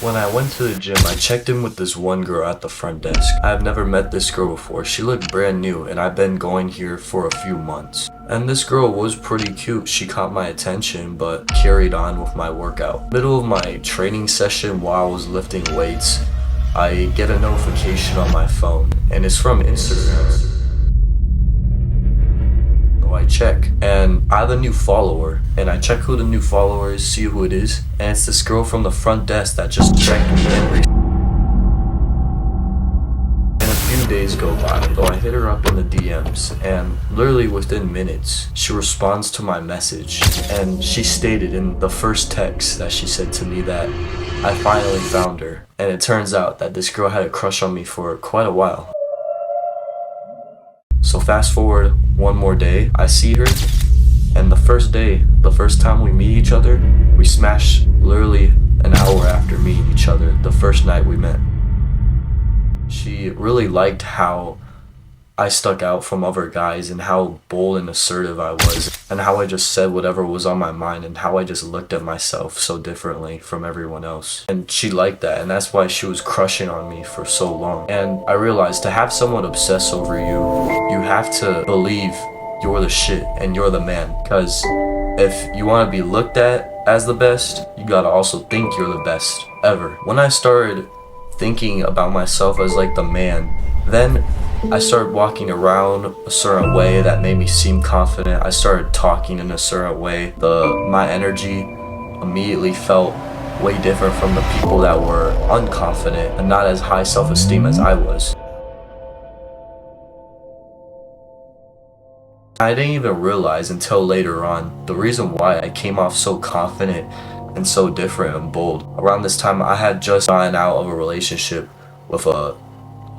When I went to the gym, I checked in with this one girl at the front desk. I have never met this girl before. She looked brand new and I've been going here for a few months. And this girl was pretty cute. She caught my attention but carried on with my workout. Middle of my training session while I was lifting weights, I get a notification on my phone and it's from Instagram. I check and I have a new follower and I check who the new follower is, see who it is, and it's this girl from the front desk that just checked me and a few days go by, so I hit her up in the DMs and literally within minutes she responds to my message and she stated in the first text that she said to me that I finally found her, and it turns out that this girl had a crush on me for quite a while. So fast forward one more day, I see her, and the first time we meet each other, we smash literally an hour after meeting each other, the first night we met. She really liked how I stuck out from other guys and how bold and assertive I was, and how I just said whatever was on my mind and how I just looked at myself so differently from everyone else. And she liked that, and that's why she was crushing on me for so long. And I realized to have someone obsess over you, you have to believe you're the shit and you're the man. Because if you want to be looked at as the best, you gotta also think you're the best ever. When I started thinking about myself as like the man, then I started walking around a certain way that made me seem confident. I started talking in a certain way. My energy immediately felt way different from the people that were unconfident and not as high self-esteem as I was. I didn't even realize until later on the reason why I came off so confident and so different and bold. Around this time, I had just gotten out of a relationship with a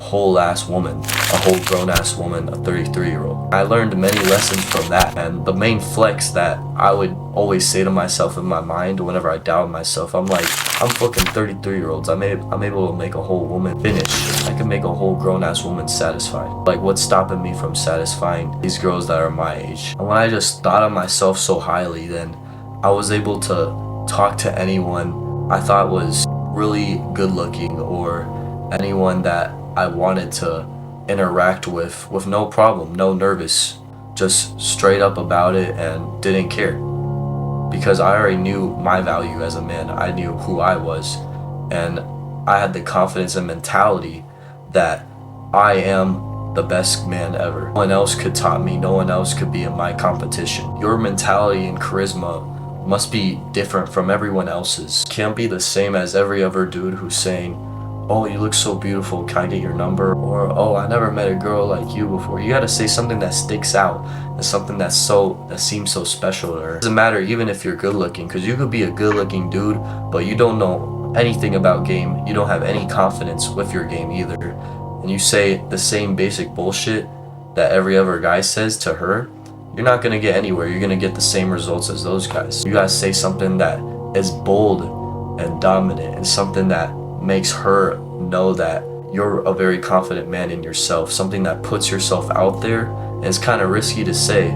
whole ass woman, a whole grown ass woman, a 33-year-old. I learned many lessons from that, and the main flex that I would always say to myself in my mind whenever I doubted myself, I'm like, I'm fucking 33-year-olds. I'm able to make a whole woman finish. I can make a whole grown ass woman satisfied. Like, what's stopping me from satisfying these girls that are my age? And when I just thought of myself so highly, then I was able to talk to anyone I thought was really good looking or anyone that I wanted to interact with no problem, no nervous, just straight up about it and didn't care. Because I already knew my value as a man, I knew who I was, and I had the confidence and mentality that I am the best man ever. No one else could top me, no one else could be in my competition. Your mentality and charisma must be different from everyone else's. Can't be the same as every other dude who's saying, oh, you look so beautiful, can I get your number? Or, oh, I never met a girl like you before. You gotta say something that sticks out and something that seems so special to her. It doesn't matter even if you're good looking, because you could be a good looking dude, but you don't know anything about game. You don't have any confidence with your game either. And you say the same basic bullshit that every other guy says to her, you're not gonna get anywhere. You're gonna get the same results as those guys. You gotta say something that is bold and dominant and something that makes her know that you're a very confident man in yourself, something that puts yourself out there, and it's kind of risky to say,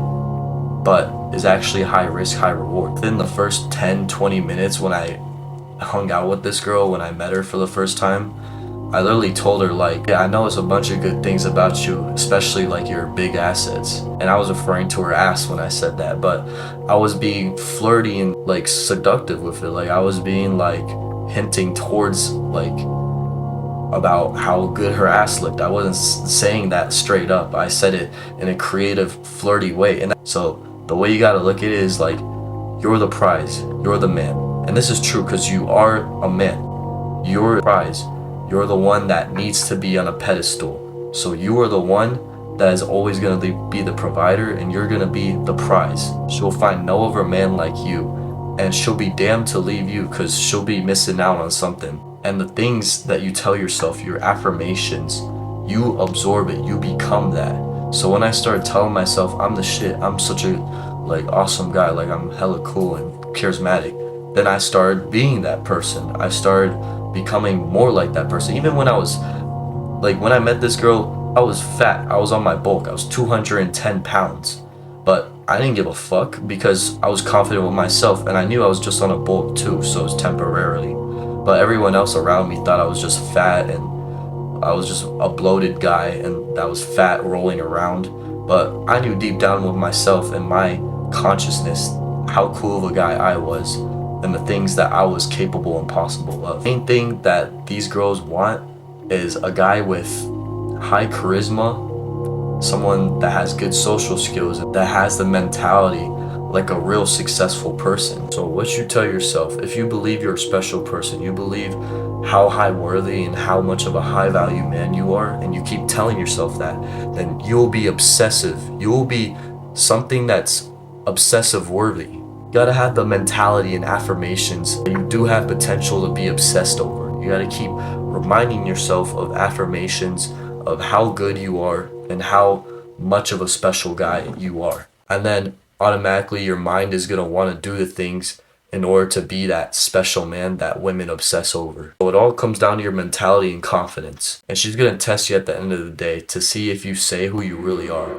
but is actually high risk, high reward. Within the first 10-20 minutes when I hung out with this girl, when I met her for the first time, I literally told her, like, yeah, I know it's a bunch of good things about you, especially like your big assets. And I was referring to her ass when I said that, but I was being flirty and like seductive with it. Like, I was being like hinting towards like about how good her ass looked. I wasn't saying that straight up. I said it in a creative, flirty way. And so the way you gotta look at it is like, you're the prize, you're the man. And this is true because you are a man. You're the prize. You're the one that needs to be on a pedestal. So you are the one that is always gonna be the provider, and you're gonna be the prize. She'll find no other man like you, and she'll be damned to leave you because she'll be missing out on something. And the things that you tell yourself, your affirmations, you absorb it, you become that. So when I started telling myself I'm the shit, I'm such a like awesome guy, like I'm hella cool and charismatic, then I started being that person. I started becoming more like that person. Even when I was like, when I met this girl, I was fat, I was on my bulk, I was 210 pounds, but I didn't give a fuck because I was confident with myself, and I knew I was just on a bulk too, so it was temporarily. But everyone else around me thought I was just fat and I was just a bloated guy and that was fat rolling around. But I knew deep down with myself and my consciousness how cool of a guy I was and the things that I was capable and possible of. The main thing that these girls want is a guy with high charisma, someone that has good social skills, that has the mentality like a real successful person. So what you tell yourself, if you believe you're a special person, you believe how high worthy and how much of a high value man you are, and you keep telling yourself that, then you'll be obsessive. You will be something that's obsessive worthy. You gotta have the mentality and affirmations that you do have potential to be obsessed over. You gotta keep reminding yourself of affirmations of how good you are and how much of a special guy you are. And then automatically your mind is going to want to do the things in order to be that special man that women obsess over. So it all comes down to your mentality and confidence. And she's going to test you at the end of the day to see if you say who you really are.